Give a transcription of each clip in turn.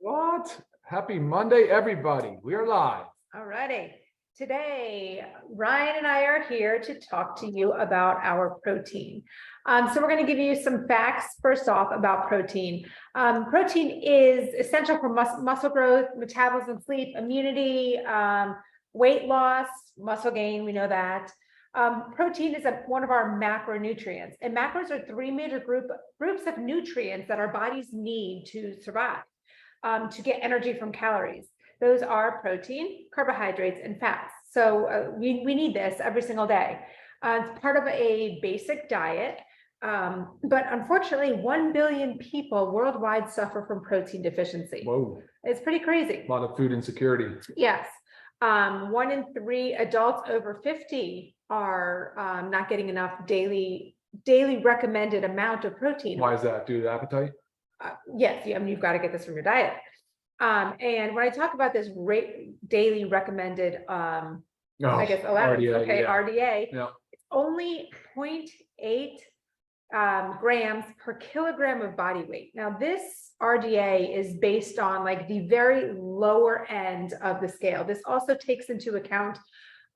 What? Happy Monday, everybody. We are live. All righty. Today, Ryan and I are here to talk to you about our protein. So we're going to give you some facts first off about protein. Protein is essential for muscle growth, metabolism, sleep, immunity, weight loss, muscle gain. We know that. Protein is one of our macronutrients, and macros are three major groups of nutrients that our bodies need to survive, to get energy from calories. Those are protein, carbohydrates, and fats. So we need this every single day. It's part of a basic diet, but unfortunately, 1 billion people worldwide suffer from protein deficiency. Whoa. It's pretty crazy. A lot of food insecurity. Yes. 1 in 3 adults over 50 are not getting enough daily recommended amount of protein. Why is that? Due to appetite? Yes, you've got to get this from your diet. And when I talk about this daily recommended, I guess allowance, RDA, RDA, yeah. It's only 0.8 grams per kilogram of body weight. Now, this RDA is based on like the very lower end of the scale. This also takes into account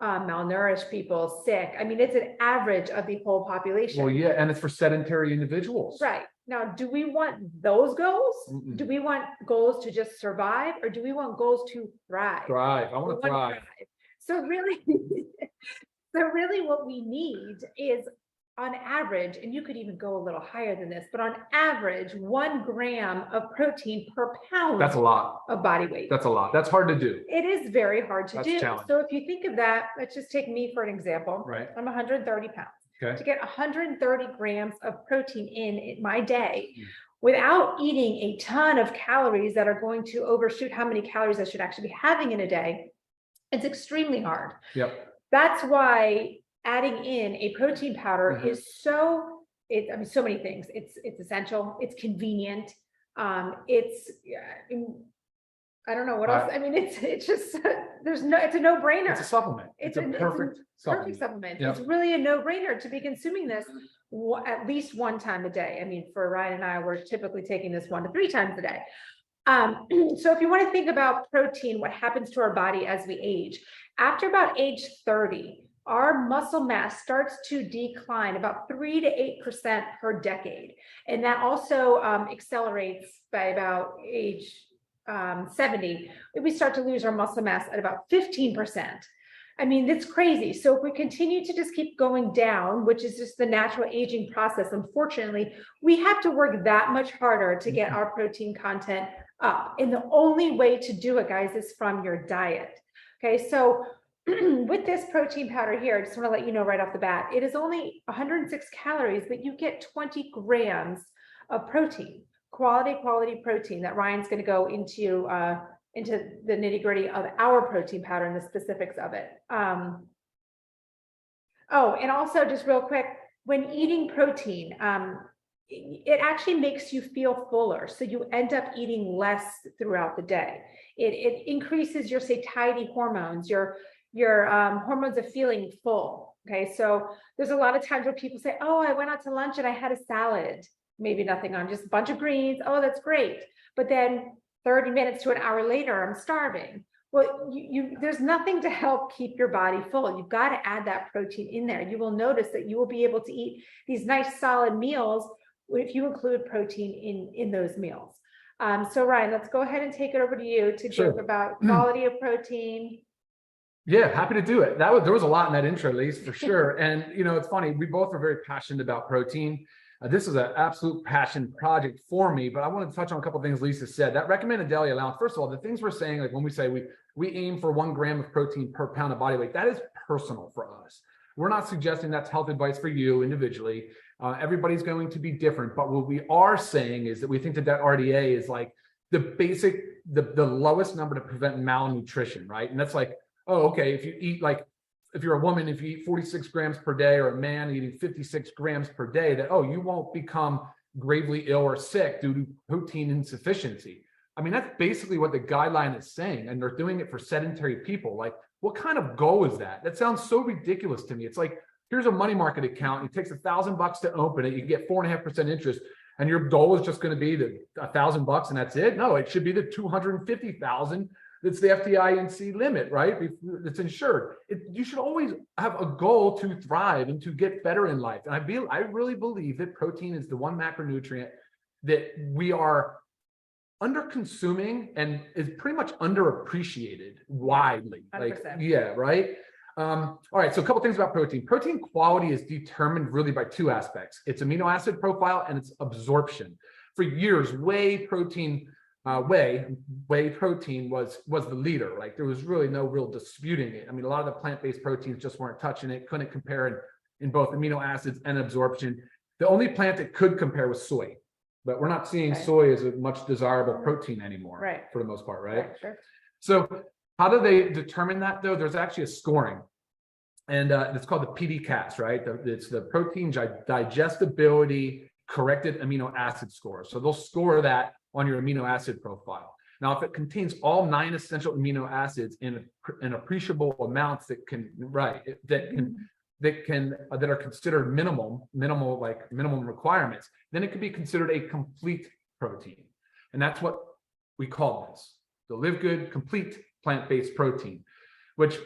malnourished people, sick. I mean, it's an average of the whole population. Well, yeah, and it's for sedentary individuals. Right. Now, do we want those goals? Do we want goals to just survive, or do we want goals to thrive? Thrive. I want to thrive. So really, what we need is, on average, and you could even go a little higher than this, but on average, 1 gram of protein per pound. That's a lot of body weight. That's a lot. That's hard to do. It is very hard to do. Challenging. So if you think of that, let's just take me for an example. Right. I'm 130 pounds. Okay. To get 130 grams of protein in my day without eating a ton of calories that are going to overshoot how many calories I should actually be having in a day, it's extremely hard. Yep. That's why adding in a protein powder is so many things. It's essential. It's convenient. I don't know what else. I mean, it's just, it's a no-brainer. It's a supplement. It's a perfect supplement. Yep. It's really a no-brainer to be consuming this at least 1 time a day. I mean, for Ryan and I, we're typically taking this 1 to 3 times a day. So if you want to think about protein, what happens to our body as we age, after about age 30, our muscle mass starts to decline about 3 to 8% per decade. And that also accelerates by about age 70, we start to lose our muscle mass at about 15%. I mean, that's crazy. So if we continue to just keep going down, which is just the natural aging process, unfortunately, we have to work that much harder to get our protein content up. And the only way to do it, guys, is from your diet. Okay, so with this protein powder here, I just want to let you know right off the bat, it is only 106 calories, but you get 20 grams of protein. Quality protein that Ryan's going to go into the nitty-gritty of our protein powder and the specifics of it. And also just real quick, when eating protein, it actually makes you feel fuller, so you end up eating less throughout the day. It increases your satiety hormones, your hormones of feeling full. Okay, so there's a lot of times where people say, "Oh, I went out to lunch and I had a salad." Maybe nothing on, just a bunch of greens. Oh, that's great. But then 30 minutes to an hour later, I'm starving. Well, there's nothing to help keep your body full. You've got to add that protein in there. You will notice that you will be able to eat these nice solid meals if you include protein in those meals. So Ryan, let's go ahead and take it over to you to talk about quality of protein. Yeah, happy to do it. There was a lot in that intro, Lise, for sure. And it's funny, we both are very passionate about protein. This is an absolute passion project for me, but I want to touch on a couple of things Lisa said. That recommended daily allowance, first of all, the things we're saying, like when we say we aim for 1 gram of protein per pound of body weight, that is personal for us. We're not suggesting that's health advice for you individually. Everybody's going to be different, but what we are saying is that we think that RDA is like the basic, the lowest number to prevent malnutrition, right? And that's like, oh, okay, if you eat if you're a woman, if you eat 46 grams per day, or a man eating 56 grams per day, that, oh, you won't become gravely ill or sick due to protein insufficiency. I mean, that's basically what the guideline is saying. And they're doing it for sedentary people. Like, what kind of goal is that? That sounds so ridiculous to me. It's like, here's a money market account. It takes $1,000 to open it. You get 4.5% interest. and your goal is just going to be the $1,000 and that's it. No, it should be the 250,000. That's the FDIC limit, right? It's insured. You should always have a goal to thrive and to get better in life. And I really believe that protein is the one macronutrient that we are under consuming and is pretty much underappreciated widely. 100%. Like, yeah, right. All right, so a couple things about protein. Protein quality is determined really by two aspects: its amino acid profile and its absorption. For years, whey protein was the leader. Like, there was really no real disputing it. I mean, a lot of the plant-based proteins just weren't touching it, couldn't compare in both amino acids and absorption. The only plant that could compare was soy, but we're not seeing soy as a much desirable protein anymore, right, for the most part, right? Sure. So how do they determine that, though? There's actually a scoring, and it's called the PD-CAS, right? It's the protein digestibility corrected amino acid score. So they'll score that on your amino acid profile. Now, if it contains all 9 essential amino acids in appreciable amounts that are considered minimum requirements, then it could be considered a complete protein. And that's what we call this, the LiveGood complete plant-based protein, which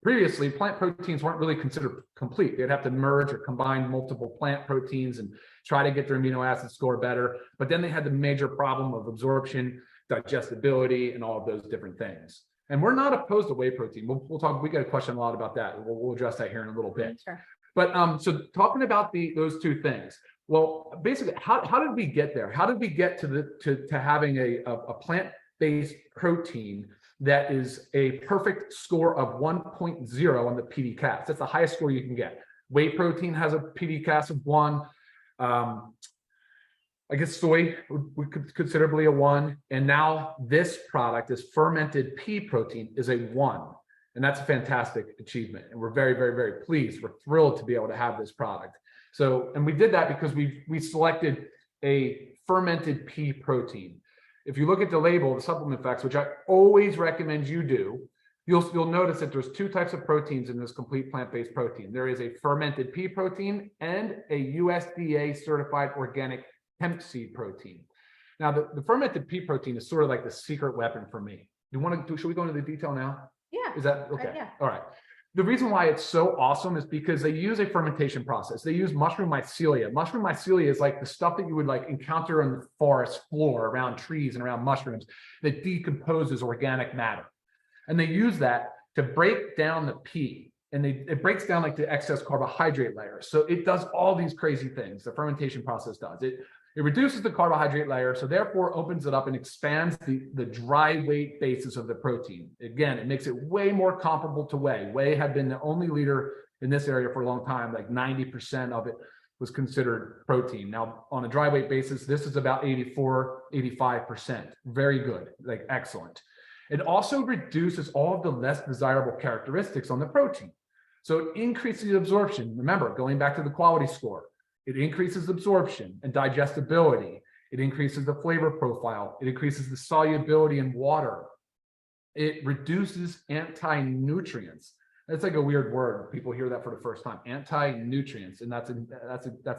previously plant proteins weren't really considered complete. They'd have to merge or combine multiple plant proteins and try to get their amino acid score better. But then they had the major problem of absorption, digestibility, and all of those different things. And we're not opposed to whey protein. We'll talk. We got a question a lot about that. We'll address that here in a little bit. Sure. But so talking about those two things. Well, basically, how did we get there? How did we get to having a plant-based protein that is a perfect score of 1.0 on the PD-CAS? That's the highest score you can get. Whey protein has a PD-CAS of 1. I guess soy would considerably a 1. And now this product, this fermented pea protein, is a 1. And that's a fantastic achievement. And we're very, very, very pleased. We're thrilled to be able to have this product. So, and we did that because we selected a fermented pea protein. If you look at the label, the supplement facts, which I always recommend you do, you'll notice that there's 2 types of proteins in this complete plant-based protein. There is a fermented pea protein and a USDA certified organic hemp seed protein. Now, the fermented pea protein is sort of like the secret weapon for me. Should we go into the detail now? Yeah. Is that okay? Yeah. All right. The reason why it's so awesome is because they use a fermentation process. They use mushroom mycelia. Mushroom mycelia is like the stuff that you would like encounter on the forest floor around trees and around mushrooms that decomposes organic matter. And they use that to break down the pea. And it breaks down like the excess carbohydrate layer. So it does all these crazy things. The fermentation process does. It reduces the carbohydrate layer, so therefore opens it up and expands the dry weight basis of the protein. Again, it makes it way more comparable to whey. Whey had been the only leader in this area for a long time. Like 90% of it was considered protein. Now, on a dry weight basis, this is about 84, 85%. Very good, like excellent. It also reduces all of the less desirable characteristics on the protein. So it increases absorption. Remember, going back to the quality score, it increases absorption and digestibility. It increases the flavor profile. It increases the solubility in water. It reduces anti-nutrients. That's like a weird word. People hear that for the first time. Anti-nutrients, and that's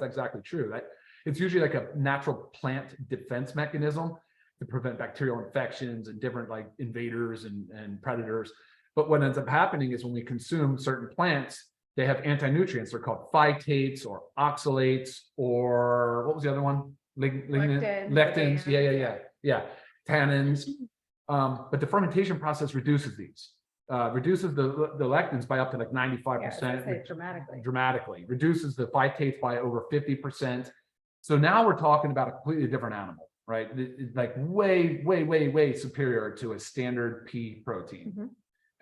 exactly true. Right? It's usually like a natural plant defense mechanism to prevent bacterial infections and different like invaders and predators. But what ends up happening is when we consume certain plants, they have anti-nutrients. They're called phytates or oxalates, or what was the other one? Lectins. Yeah. Tannins. But the fermentation process reduces these. Reduces the lectins by up to like 95%. Dramatically. Reduces the phytates by over 50%. So now we're talking about a completely different animal, right? Like way, way, way, way superior to a standard pea protein. Mm-hmm.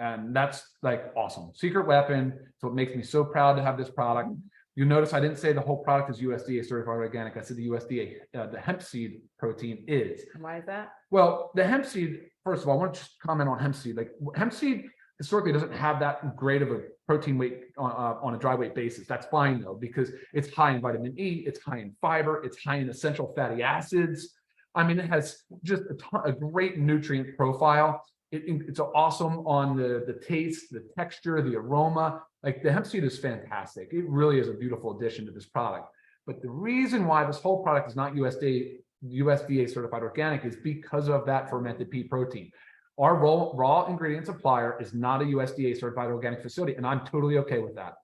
And that's like awesome. Secret weapon. So it makes me so proud to have this product. You notice I didn't say the whole product is USDA certified organic. I said the USDA, the hemp seed protein is. Why is that? Well, the hemp seed, first of all, I want to just comment on hemp seed. Like hemp seed historically doesn't have that great of a protein weight on a dry weight basis. That's fine though, because it's high in vitamin E, it's high in fiber, it's high in essential fatty acids. I mean, it has just a great nutrient profile. It's awesome on the taste, the texture, the aroma. Like the hemp seed is fantastic. It really is a beautiful addition to this product. But the reason why this whole product is not USDA certified organic is because of that fermented pea protein. Our raw ingredient supplier is not a USDA certified organic facility, and I'm totally okay with that.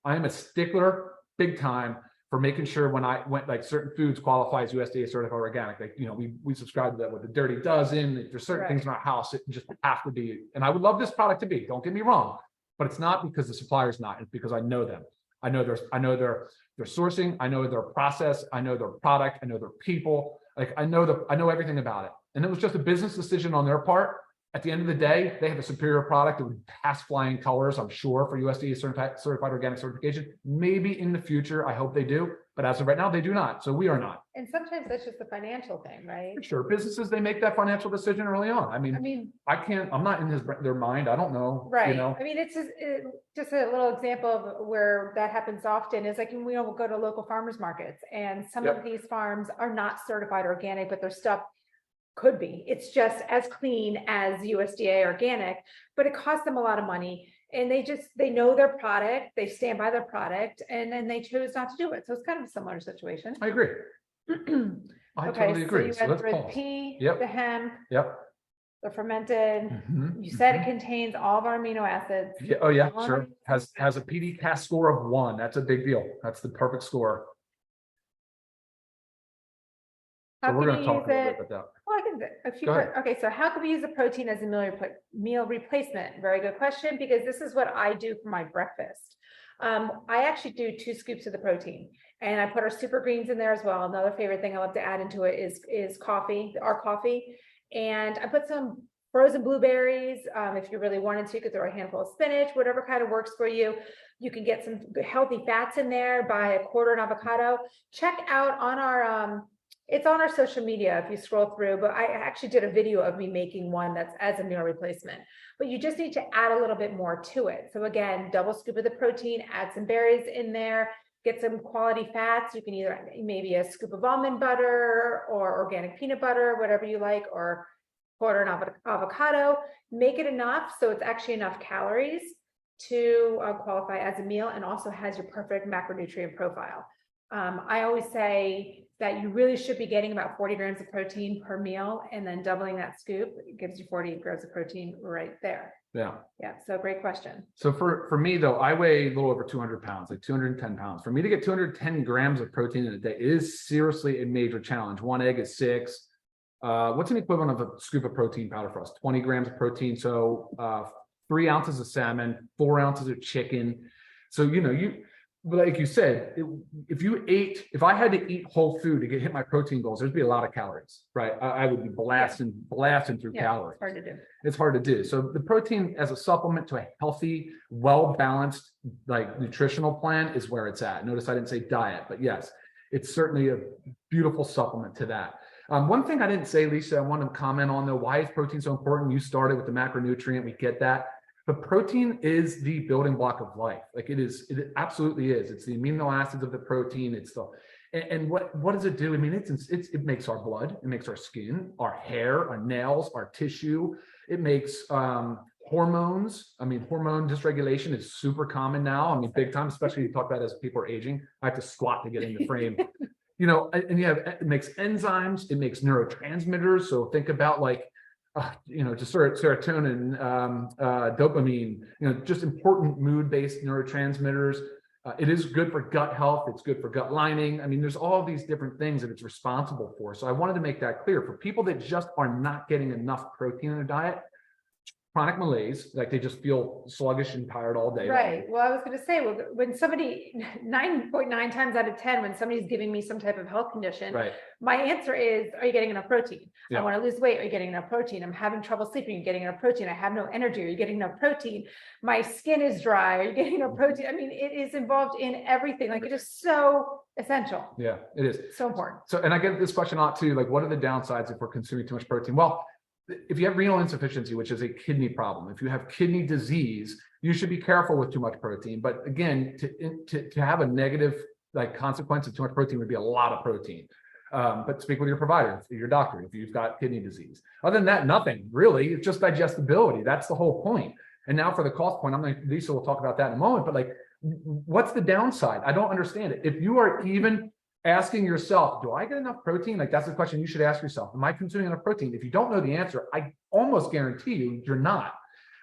I am a stickler big time for making sure when I went, like, certain foods qualify as USDA certified organic. Like, you know, we subscribe to that with the Dirty Dozen. There's certain things in our house that just have to be, and I would love this product to be, don't get me wrong, but it's not because the supplier's not, it's because I know them. I know their sourcing, I know their process, I know their product, I know their people. Like, I know everything about it. And it was just a business decision on their part. At the end of the day, they have a superior product that would pass flying colors, I'm sure, for USDA certified organic certification. Maybe in the future, I hope they do. But as of right now, they do not. So we are not. And sometimes that's just a financial thing, right? For sure. Businesses, they make that financial decision early on. I mean, I'm not in their mind. I don't know. Right. You know? I mean, it's just a little example of where that happens often is like, we will go to local farmers markets, and some of these farms are not certified organic, but their stuff could be. It's just as clean as USDA organic, but it costs them a lot of money. And they know their product, they stand by their product, and then they chose not to do it. So it's kind of a similar situation. I agree. I totally agree. So you went let's through the pause. pea, Yep. the hemp, Yep. the fermented. Mhm, You said mhm. it contains all of our amino acids. Yeah, oh yeah, All sure. our- Has a PD cast score of 1. That's a big deal. That's the perfect score. How So we're can going to you talk a use little it? bit about Well, I can, a few, Go ahead. okay, so how can we use a protein as a meal replacement? Very good question, because this is what I do for my breakfast. I actually do 2 scoops of the protein, and I put our super greens in there as well. Another favorite thing I love to add into it is coffee, our coffee. And I put some frozen blueberries. If you really wanted to, you could throw a handful of spinach, whatever kind of works for you. You can get some good healthy fats in there, buy a quarter an avocado. Check out on our, it's on our social media if you scroll through, but I actually did a video of me making one that's as a meal replacement, but you just need to add a little bit more to it. So again, double scoop of the protein, add some berries in there, get some quality fats. You can either maybe a scoop of almond butter or organic peanut butter, whatever you like, or quarter an avocado. Make it enough so it's actually enough calories to qualify as a meal, and also has your perfect macronutrient profile. I always say that you really should be getting about 40 grams of protein per meal, and then doubling that scoop, it gives you 40 grams of protein right there. Yeah. Yeah. So great question. So for me though, I weigh a little over 200 pounds, like 210 pounds. For me to get 210 grams of protein in a day is seriously a major challenge. 1 egg is 6. What's an equivalent of a scoop of protein powder for us? 20 grams of protein. So 3 ounces of salmon, 4 ounces of chicken. So, you know, like you said, if I had to eat whole food to hit my protein goals, there'd be a lot of calories, right? I would be blasting through calories. It's hard to do. It's hard to do. So the protein as a supplement to a healthy, well-balanced, like nutritional plan is where it's at. Notice I didn't say diet, but yes, it's certainly a beautiful supplement to that. One thing I didn't say, Lisa, I want to comment on though, why is protein so important? You started with the macronutrient, we get that. But protein is the building block of life. Like it absolutely is. It's the amino acids of the protein. And what does it do? I mean, it makes our blood, it makes our skin, our hair, our nails, our tissue. It makes hormones. I mean, hormone dysregulation is super common now. I mean, big time, especially you talk about as people are aging. I have to squat to get in the frame. You know, and it makes enzymes, it makes neurotransmitters. So think about like, you know, just serotonin, dopamine, you know, just important mood-based neurotransmitters. It is good for gut health. It's good for gut lining. I mean, there's all these different things that it's responsible for. So I wanted to make that clear for people that just are not getting enough protein in their diet. Chronic malaise, like they just feel sluggish and tired all day. Right. Well, I was going to say, well, when somebody 9.9 times out of 10, when somebody's giving me some type of health condition, Right. My answer is, are you getting enough protein? Yeah. I want to lose weight. Are you getting enough protein? I'm having trouble sleeping. Are you getting enough protein? I have no energy. Are you getting enough protein? My skin is dry. Are you getting enough protein? I mean, it is involved in everything. Like it is so essential. Yeah, it is. So important. So, and I get this question a lot too, like what are the downsides if we're consuming too much protein? Well, if you have renal insufficiency, which is a kidney problem, if you have kidney disease, you should be careful with too much protein. But again, to have a negative like consequence of too much protein would be a lot of protein. But speak with your provider, your doctor, if you've got kidney disease. Other than that, nothing really. It's just digestibility. That's the whole point. And now for the cost point, Lisa will talk about that in a moment. But like, what's the downside? I don't understand it. If you are even asking yourself, do I get enough protein? Like that's the question you should ask yourself. Am I consuming enough protein? If you don't know the answer, I almost guarantee you're not.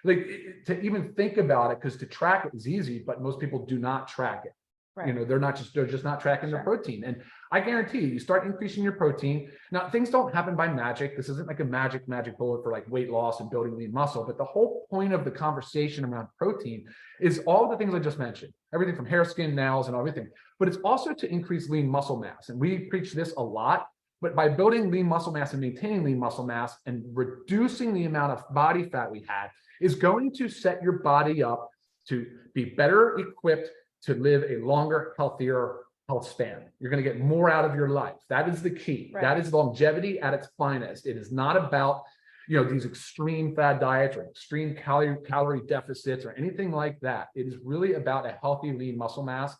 Like to even think about it, because to track it is easy, but most people do not track it. Right. They're just not tracking their protein. And I guarantee you start increasing your protein. Now, things don't happen by magic. This isn't like a magic bullet for like weight loss and building lean muscle. But the whole point of the conversation around protein is all the things I just mentioned, everything from hair, skin, nails, and everything. But it's also to increase lean muscle mass. And we preach this a lot. But by building lean muscle mass and maintaining lean muscle mass and reducing the amount of body fat we had is going to set your body up to be better equipped to live a longer, healthier health span. You're going to get more out of your life. That is the key. Right. That is longevity at its finest. It is not about, these extreme fad diets or extreme calorie deficits or anything like that. It is really about a healthy, lean muscle mass.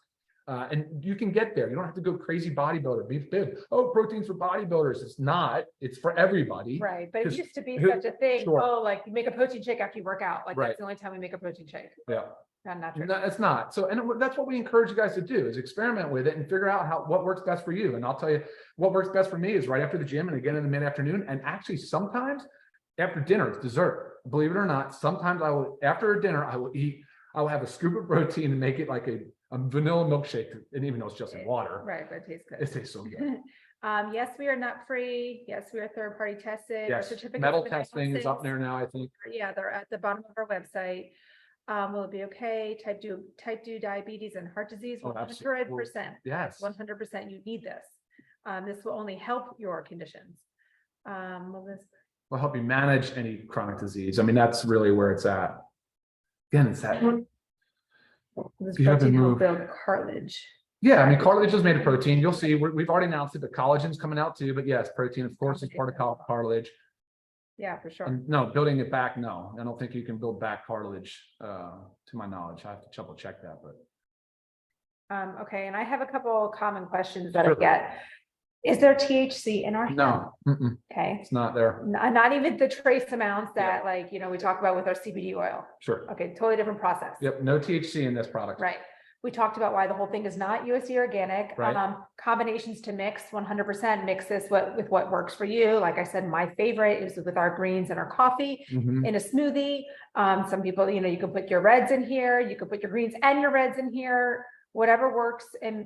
And you can get there. You don't have to go crazy bodybuilder, be big. Oh, protein's for bodybuilders. It's not. It's for everybody. Right. But it used to be such a thing. Sure. Oh, like you make a protein shake after you work out. Like right. That's the only time we make a protein shake. Yeah. Not true. No, it's not. So, and that's what we encourage you guys to do is experiment with it and figure out what works best for you. And I'll tell you what works best for me is right after the gym and again in the mid-afternoon. And actually sometimes after dinner, it's dessert. Believe it or not, sometimes after dinner, I will have a scoop of protein and make it like a vanilla milkshake. And even though it's just in water. Right. But it tastes good. It tastes so good. Yes, we are nut free. Yes, we are third party tested. Yes. Metal testing is up there now, I think. Yeah, they're at the bottom of our website. Will it be okay? Type 2 diabetes and heart disease, 100%. Yes. 100% you need this. This will only help your conditions. Will help you manage any chronic disease. I mean, that's really where it's at. Again, it's that. This protein will build cartilage. Yeah, I mean, cartilage is made of protein. You'll see, we've already announced it, but collagen's coming out too. But yes, protein, of course, is part of cartilage. Yeah, for sure. And no, building it back, no. I don't think you can build back cartilage, to my knowledge. I have to double check that, but. Okay, and I have a couple common questions that I get. Is there THC in our hemp? No. Okay. It's not there. Not even the trace amounts that we talk about with our CBD oil. Sure. Okay, totally different process. Yep, no THC in this product. Right. We talked about why the whole thing is not USD organic. Right. Combinations to mix, 100% mix this with what works for you. Like I said, my favorite is with our greens and our coffee in a smoothie. Some people, you can put your reds in here. You can put your greens and your reds in here. Whatever works and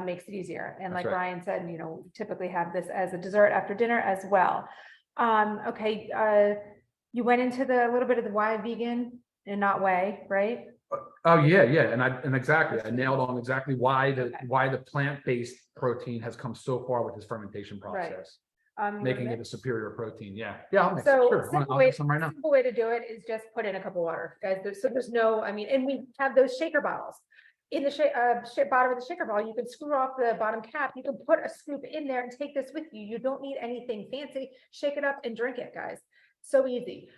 makes it easier. And like Ryan said, we typically have this as a dessert after dinner as well. Okay. You went into a little bit of the why vegan and not whey, right? Oh yeah. And exactly. I nailed on exactly why the plant-based protein has come so far with this fermentation process. Right. Making it a superior protein. Yeah. I'll mix it. Sure. I'll make some right now. The simple way to do it is just put in a cup of water, guys. There's no, and we have those shaker bottles. In the bottom of the shaker bottle, you can screw off the bottom cap. You can put a scoop in there and take this with you. You don't need anything fancy. Shake it up and drink it, guys. So easy.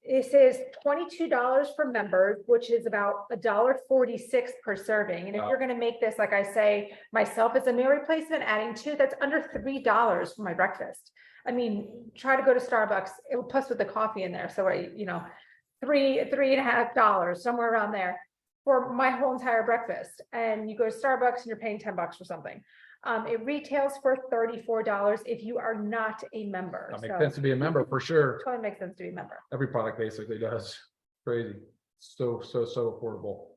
This is $22 for members, which is about $1.46 per serving. And if you're going to make this, like I say, myself as a meal replacement, adding 2, that's under $3 for my breakfast. I mean, try to go to Starbucks, plus with the coffee in there. So, $3.50, somewhere around there for my whole entire breakfast. And you go to Starbucks and you're paying $10 for something. It retails for $34 if you are not a member. That makes sense to be a member for sure. Totally makes sense to be a member. Every product basically does. Crazy. So affordable.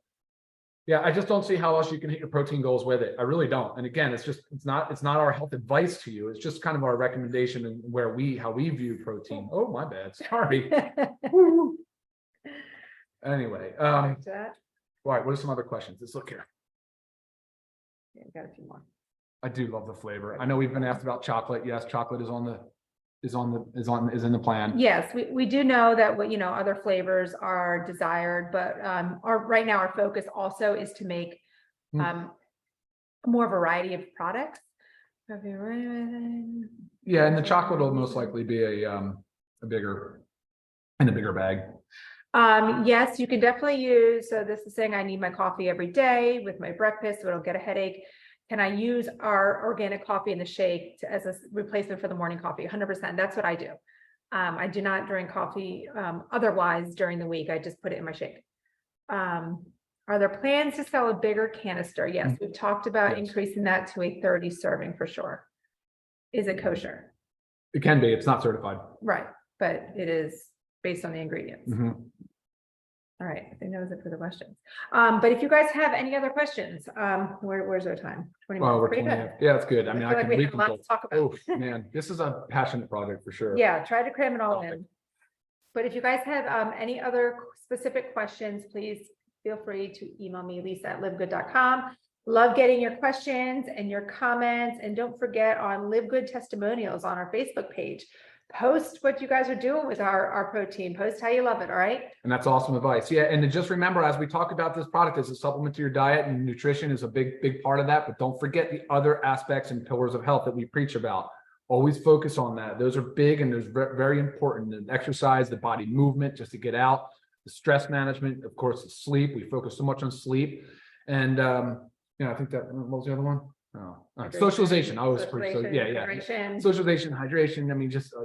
Yeah, I just don't see how else you can hit your protein goals with it. I really don't. And again, it's not our health advice to you. It's just kind of our recommendation and how we view protein. Oh, my bad. Sorry. Anyway, all right, what are some other questions? Let's look here. Yeah, we got a few more. I do love the flavor. I know we've been asked about chocolate. Yes, chocolate is in the plan. Yes, we do know that other flavors are desired, but right now our focus also is to make more variety of products. Yeah, and the chocolate will most likely be a bigger bag. Yes, you can definitely use. So this is saying I need my coffee every day with my breakfast, so I don't get a headache. Can I use our organic coffee in the shake as a replacement for the morning coffee? 100%. That's what I do. I do not drink coffee otherwise during the week. I just put it in my shake. All Are there plans to sell a bigger canister? Yes, we've talked about Yes. increasing that to a 30 serving for sure. Is it kosher? It can be, it's not certified. Right, but it is based on the ingredients. Mhm. All right, I think that was it for the questions. But if you guys have any other questions, where's our time? 20 Well, minutes, we're pretty 20, good. yeah, it's good. I I mean, feel I like can, we we have a can lot go, to talk about. oh, man, this is a passionate project for sure. Yeah, try to cram it all Topic. in. But if you guys have any other specific questions, please feel free to email me, lisa@livegood.com. Love getting your questions and your comments. And don't forget on LiveGood testimonials on our Facebook page. Post what you guys are doing with our protein. Post how you love it, all right? And that's awesome advice. Yeah. And to just remember, as we talk about this product as a supplement to your diet, and nutrition is a big part of that, but don't forget the other aspects and pillars of health that we preach about. Always focus on that. Those are big and they're very important. The exercise, the body movement, just to get out, the stress management, of course, the sleep. We focus so much on sleep. And I think that, what was the other one? Oh, socialization. I always preach. So yeah. Hydration. Socialization, hydration. I mean, just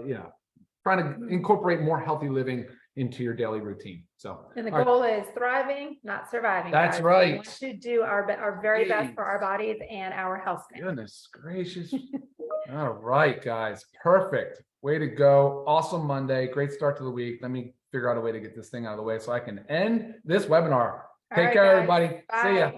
trying to incorporate more healthy living into your daily routine. So, And the all right. goal is thriving, not surviving. That's guys. right. We want to do our very best for our bodies and our health span. Goodness gracious. All right, guys. Perfect. Way to go. Awesome Monday. Great start to the week. Let me figure out a way to get this thing out of the way so I can end this webinar. Take care, guys. everybody. Bye. See ya.